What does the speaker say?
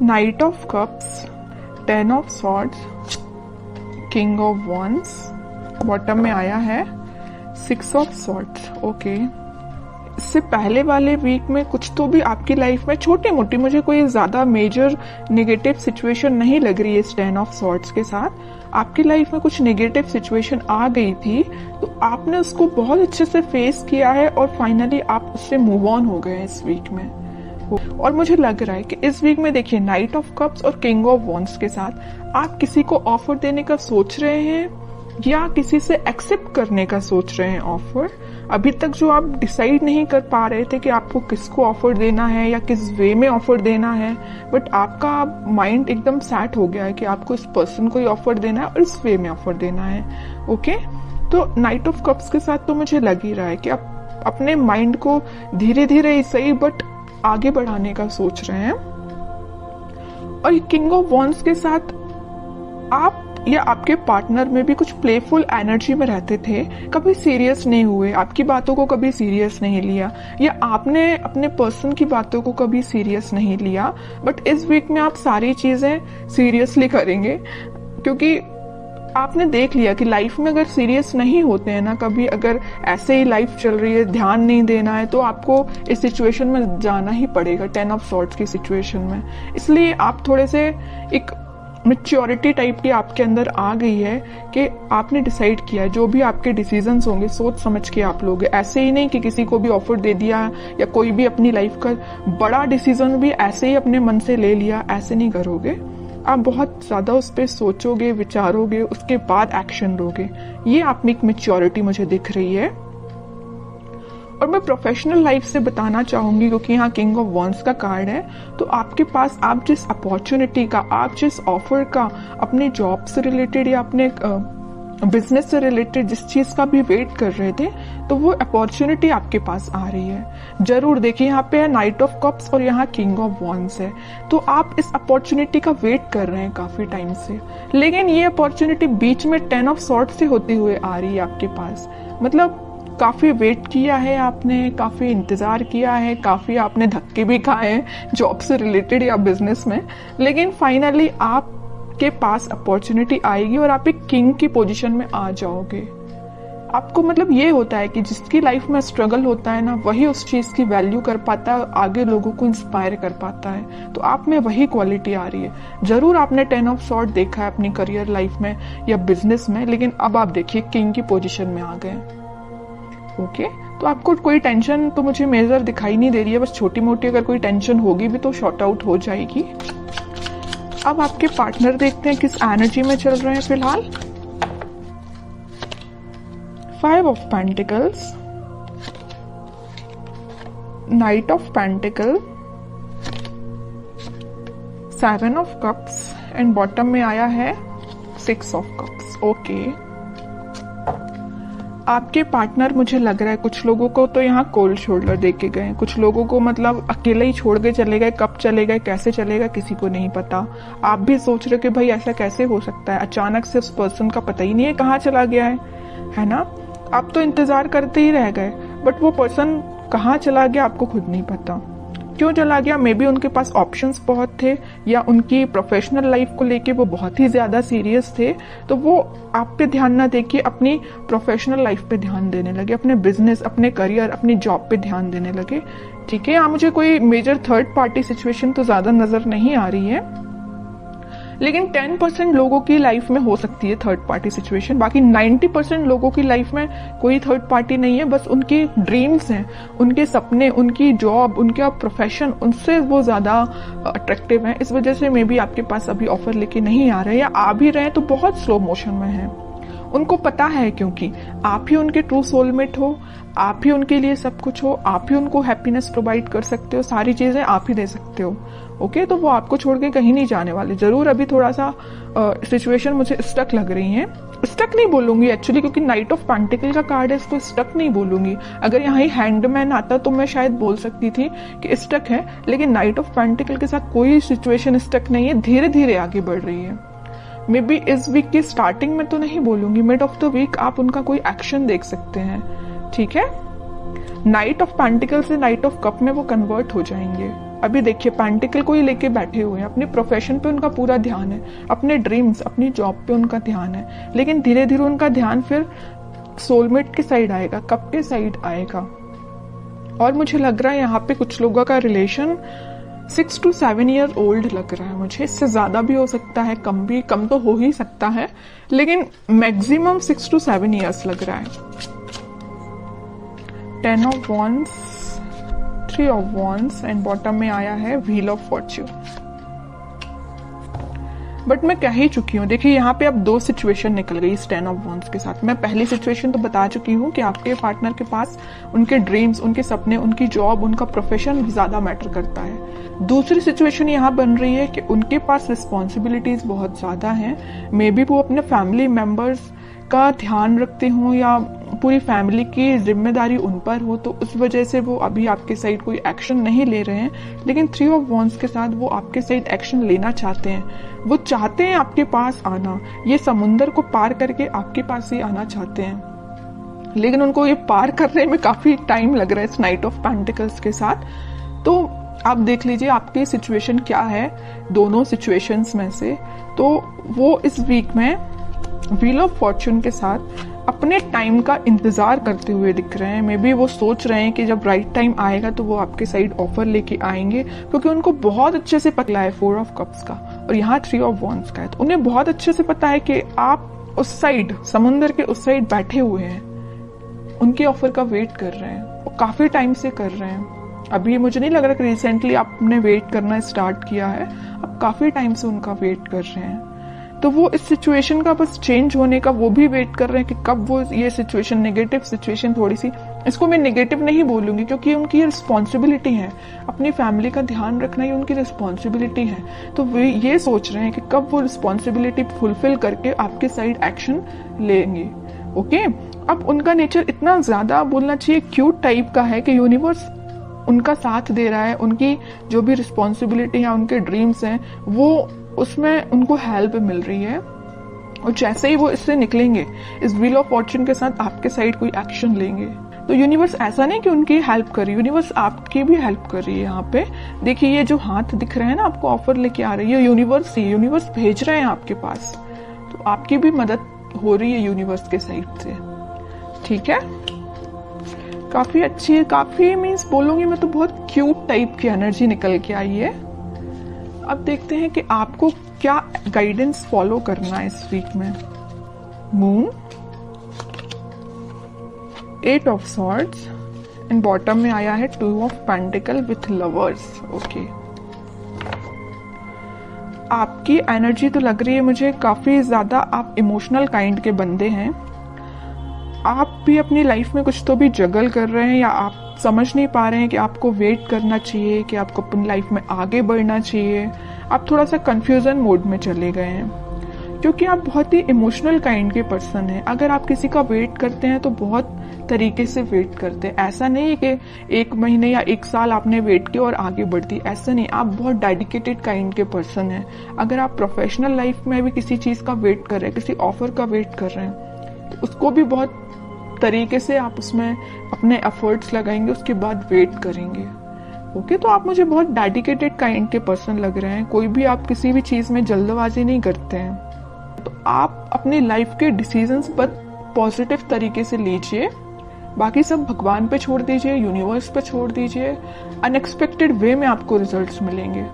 Night of cups, 10 of swords, king of wands, bottom में आया है 6 ऑफ सॉर्ड्स। ओके, इससे पहले वाले वीक में कुछ तो भी आपकी लाइफ में छोटी मोटी, मुझे कोई ज्यादा मेजर नेगेटिव सिचुएशन नहीं लग रही है इस 10 ऑफ सॉर्ड्स के साथ। आपकी लाइफ में कुछ नेगेटिव सिचुएशन आ गई थी, तो आपने उसको बहुत अच्छे से फेस किया है और फाइनली आप उससे मूव ऑन हो गए इस वीक में। और मुझे लग रहा है कि इस वीक में देखिए नाइट ऑफ कप्स और किंग ऑफ वॉन्ड्स के साथ आप किसी को ऑफर देने का सोच रहे हैं या किसी से एक्सेप्ट करने का सोच रहे हैं ऑफर। अभी तक जो आप डिसाइड नहीं कर पा रहे थे कि आपको किसको ऑफर देना है या किस वे में ऑफर देना है, बट आपका माइंड एकदम सेट हो गया है कि आपको इस पर्सन को ही ऑफर देना है और इस वे में ऑफर देना है। ओके, तो नाइट ऑफ कप्स के साथ तो मुझे लग ही रहा है कि आप अपने माइंड को धीरे धीरे ही सही बट आगे बढ़ाने का सोच रहे हैं। और किंग ऑफ वॉन्ड्स के साथ आप या आपके पार्टनर में भी कुछ प्लेफुल एनर्जी में रहते थे, कभी सीरियस नहीं हुए, आपकी बातों को कभी सीरियस नहीं लिया या आपने अपने पर्सन की बातों को कभी सीरियस नहीं लिया। बट इस वीक में आप सारी चीजें सीरियसली करेंगे, क्योंकि आपने देख लिया कि लाइफ में अगर सीरियस नहीं होते हैं ना, कभी अगर ऐसे ही लाइफ चल रही है, ध्यान नहीं देना है, तो आपको इस सिचुएशन में जाना ही पड़ेगा, 10 ऑफ सॉर्ड्स की सिचुएशन में। इसलिए आप थोड़े से एक मैच्योरिटी टाइप की आपके अंदर आ गई है कि आपने डिसाइड किया है जो भी आपके डिसीजंस होंगे सोच समझ के आप लोगे। ऐसे ही नहीं कि किसी को भी ऑफर दे दिया या कोई भी अपनी लाइफ का बड़ा डिसीजन भी ऐसे ही अपने मन से ले लिया, ऐसे नहीं करोगे। आप बहुत ज्यादा उस पर सोचोगे, विचारोगे, उसके बाद एक्शन लोगे। ये आप में एक मैच्योरिटी मुझे दिख रही है। और मैं प्रोफेशनल लाइफ से बताना चाहूंगी, क्योंकि यहाँ किंग ऑफ वॉन्ड्स का कार्ड है, तो आपके पास आप जिस अपॉर्चुनिटी का, आप जिस ऑफर का, अपने जॉब से रिलेटेड या अपने बिजनेस से रिलेटेड जिस चीज का भी वेट कर रहे थे, तो वो अपॉर्चुनिटी आपके पास आ रही है। जरूर देखिए, यहाँ पे है नाइट ऑफ कप्स और यहाँ किंग ऑफ वॉन्ड्स है, तो आप इस अपॉर्चुनिटी का वेट कर रहे हैं काफी टाइम से, लेकिन ये अपॉर्चुनिटी बीच में 10 ऑफ सॉर्ड्स से होते हुए आ रही है आपके पास। मतलब काफी वेट किया है आपने, काफी इंतजार किया है, काफी आपने धक्के भी खाए हैं जॉब से रिलेटेड या बिजनेस में, लेकिन फाइनली आपके पास अपॉर्चुनिटी आएगी और आप एक किंग की पोजीशन में आ जाओगे। आपको मतलब ये होता है कि जिसकी लाइफ में स्ट्रगल होता है ना, वही उस चीज की वैल्यू कर पाता है, आगे लोगों को इंस्पायर कर पाता है। तो आप में वही क्वालिटी आ रही है। जरूर आपने 10 ऑफ सॉर्ड देखा है अपनी करियर लाइफ में या बिजनेस में, लेकिन अब आप देखिए किंग की पोजीशन में आ गए। ओके, तो आपको कोई टेंशन तो मुझे मेजर दिखाई नहीं दे रही है, बस छोटी मोटी अगर कोई टेंशन होगी भी तो शॉर्ट आउट हो जाएगी। अब आपके पार्टनर देखते हैं किस एनर्जी में चल रहे हैं फिलहाल। 5 of pentacles, night of pentacle, 7 of cups and bottom में आया है 6 ऑफ कप्स। ओके, आपके पार्टनर मुझे लग रहा है कुछ लोगों को तो यहाँ कोल्ड शोल्डर दे के गए, कुछ लोगों को मतलब अकेले ही छोड़ के चले गए। कब चले गए, कैसे चले गए, किसी को नहीं पता। आप भी सोच रहे हो कि भाई ऐसा कैसे हो सकता है, अचानक से उस पर्सन का पता ही नहीं है कहाँ चला गया है ना। आप तो इंतजार करते ही रह गए, बट वो पर्सन कहाँ चला गया आपको खुद नहीं पता। क्यों चला गया, मे बी उनके पास ऑप्शंस बहुत थे या उनकी प्रोफेशनल लाइफ को लेके वो बहुत ही ज्यादा सीरियस थे, तो वो आप पे ध्यान ना देके अपनी प्रोफेशनल लाइफ पे ध्यान देने लगे, अपने बिजनेस, अपने करियर, अपनी जॉब पे ध्यान देने लगे। ठीक है, यहाँ मुझे कोई मेजर थर्ड पार्टी सिचुएशन तो ज्यादा नजर नहीं आ रही है, लेकिन 10% लोगों की लाइफ में हो सकती है थर्ड पार्टी सिचुएशन। बाकी 90% लोगों की लाइफ में कोई थर्ड पार्टी नहीं है, बस उनकी ड्रीम्स हैं, उनके सपने, उनकी जॉब, उनका प्रोफेशन, उनसे वो ज्यादा अट्रैक्टिव है। इस वजह से मे बी आपके पास अभी ऑफर लेके नहीं आ रहे, या आ भी रहे हैं तो बहुत स्लो मोशन में है। उनको पता है क्योंकि आप ही उनके ट्रू सोलमेट हो, आप ही उनके लिए सब कुछ हो, आप ही उनको हैप्पीनेस प्रोवाइड कर सकते हो, सारी चीजें आप ही दे सकते हो। ओके, तो वो आपको छोड़ के कहीं नहीं जाने वाले। जरूर अभी थोड़ा सा सिचुएशन मुझे स्टक लग रही है। स्टक नहीं बोलूंगी एक्चुअली, क्योंकि नाइट ऑफ पेंटिकल का कार्ड है, इसको स्टक नहीं बोलूंगी। अगर यहाँ हैंडमैन आता तो मैं शायद बोल सकती थी कि स्टक है, लेकिन नाइट ऑफ पेंटिकल के साथ कोई सिचुएशन स्टक नहीं है, धीरे धीरे आगे बढ़ रही है। मे बी इस वीक की स्टार्टिंग में तो नहीं बोलूंगी, मिड ऑफ द वीक आप उनका कोई एक्शन देख सकते हैं। ठीक है, नाइट ऑफ पेंटिकल से नाइट ऑफ कप में वो कन्वर्ट हो जाएंगे। अभी देखिए पेंटिकल को ही लेके बैठे हुए हैं, अपने प्रोफेशन पे उनका पूरा ध्यान है, अपने ड्रीम्स, अपनी जॉब पे उनका ध्यान है, लेकिन धीरे धीरे उनका ध्यान फिर सोलमेट के साइड आएगा, कब के साइड आएगा। और मुझे लग रहा है यहाँ पे कुछ लोगों का रिलेशन 6 to 7 ईयर ओल्ड लग रहा है मुझे, इससे ज्यादा भी हो सकता है, कम तो हो ही सकता है, लेकिन मैक्सिमम 6 to 7 ईयर्स लग रहा है। 10 of Wands, 3 of Wands and bottom में आया है व्हील ऑफ फॉर्च्यून। बट मैं कह ही चुकी हूँ, देखिए यहाँ पे अब 2 सिचुएशन निकल गई इस 10 ऑफ वॉन्ड्स के साथ। मैं पहली सिचुएशन तो बता चुकी हूँ कि आपके पार्टनर के पास उनके ड्रीम्स, उनके सपने, उनकी जॉब, उनका प्रोफेशन ज्यादा मैटर करता है। दूसरी सिचुएशन यहाँ बन रही है कि उनके पास रिस्पॉन्सिबिलिटीज बहुत ज्यादा हैं, मे बी वो अपने फैमिली मेंबर्स का ध्यान रखते हो या पूरी फैमिली की जिम्मेदारी उन पर हो, तो उस वजह से वो अभी आपके साइड कोई एक्शन नहीं ले रहे हैं। लेकिन 3 ऑफ वॉन्ड्स के साथ वो आपके साइड एक्शन लेना चाहते हैं, वो चाहते हैं आपके पास आना, ये समुंदर को पार करके आपके पास ही आना चाहते हैं, लेकिन उनको ये पार करने में काफी टाइम लग रहा है इस नाइट ऑफ पेंटिकल्स के साथ। तो आप देख लीजिए आपकी सिचुएशन क्या है दोनों सिचुएशंस में से। तो वो इस वीक में व्हील ऑफ फॉर्च्यून के साथ अपने टाइम का इंतजार करते हुए दिख रहे हैं। मे बी वो सोच रहे हैं कि जब राइट टाइम आएगा तो वो आपके साइड ऑफर लेके आएंगे, क्योंकि उनको बहुत अच्छे से पता है 4 ऑफ कप्स का और यहाँ 3 ऑफ वॉन्ड्स का है, तो उन्हें बहुत अच्छे से पता है कि आप उस साइड, समुंदर के उस साइड बैठे हुए हैं, उनके ऑफर का वेट कर रहे हैं, वो काफी टाइम से कर रहे हैं। अभी मुझे नहीं लग रहा कि रिसेंटली आपने वेट करना स्टार्ट किया है, अब काफी टाइम से उनका वेट कर रहे हैं। तो वो इस सिचुएशन का बस चेंज होने का वो भी वेट कर रहे हैं कि कब वो ये सिचुएशन, नेगेटिव सिचुएशन, थोड़ी सी, इसको मैं नेगेटिव नहीं बोलूंगी क्योंकि उनकी रिस्पॉन्सिबिलिटी है, अपनी फैमिली का ध्यान रखना ही उनकी रिस्पॉन्सिबिलिटी है। तो वे ये सोच रहे हैं कि कब वो रिस्पॉन्सिबिलिटी फुलफिल करके आपके साइड एक्शन लेंगे। ओके, अब उनका नेचर इतना ज्यादा बोलना चाहिए क्यूट टाइप का है कि यूनिवर्स उनका साथ दे रहा है, उनकी जो भी रिस्पॉन्सिबिलिटी है, उनके ड्रीम्स हैं, वो उसमें उनको हेल्प मिल रही है। और जैसे ही वो इससे निकलेंगे, इस व्हील ऑफ फॉर्च्यून के साथ आपके साइड कोई एक्शन लेंगे, तो यूनिवर्स ऐसा नहीं कि उनकी हेल्प कर रही, यूनिवर्स आपकी भी हेल्प कर रही है। यहाँ पे देखिए ये जो हाथ दिख रहे हैं ना, आपको ऑफर लेके आ रही है यूनिवर्स ही, यूनिवर्स भेज रहे हैं आपके पास, तो आपकी भी मदद हो रही है यूनिवर्स के साइड से। ठीक है, काफी अच्छी है, काफी मीन्स बोलूंगी मैं तो बहुत क्यूट टाइप की एनर्जी निकल के आई है। अब देखते हैं कि आपको क्या गाइडेंस फॉलो करना है इस वीक में। Moon, 8 of swords and bottom में आया है 2 of pentacle with lovers. Okay, आपकी एनर्जी तो लग रही है मुझे काफी ज्यादा आप इमोशनल काइंड के बंदे हैं। आप भी अपनी लाइफ में कुछ तो भी जगल कर रहे हैं, या आप समझ नहीं पा रहे हैं कि आपको वेट करना चाहिए कि आपको अपनी लाइफ में आगे बढ़ना चाहिए। आप थोड़ा सा कंफ्यूजन मोड में चले गए हैं, क्योंकि आप बहुत ही इमोशनल काइंड के पर्सन हैं। अगर आप किसी का वेट करते हैं तो बहुत तरीके से वेट करते हैं, ऐसा नहीं है कि 1 महीने या 1 साल आपने वेट किया और आगे बढ़ती, ऐसा नहीं। आप बहुत डेडिकेटेड काइंड के पर्सन हैं। अगर आप प्रोफेशनल लाइफ में भी किसी चीज का वेट कर रहे हैं, किसी ऑफर का वेट कर रहे हैं, तो उसको भी बहुत तरीके से आप उसमें अपने एफर्ट्स लगाएंगे, उसके बाद वेट करेंगे। ओके, तो आप मुझे बहुत डेडिकेटेड काइंड के पर्सन लग रहे हैं। कोई भी आप किसी भी चीज में जल्दबाजी नहीं करते हैं। तो आप अपनी लाइफ के डिसीजंस पर पॉजिटिव तरीके से लीजिए, बाकी सब भगवान पे छोड़ दीजिए, यूनिवर्स पे छोड़ दीजिए। अनएक्सपेक्टेड वे में आपको रिजल्ट्स मिलेंगे।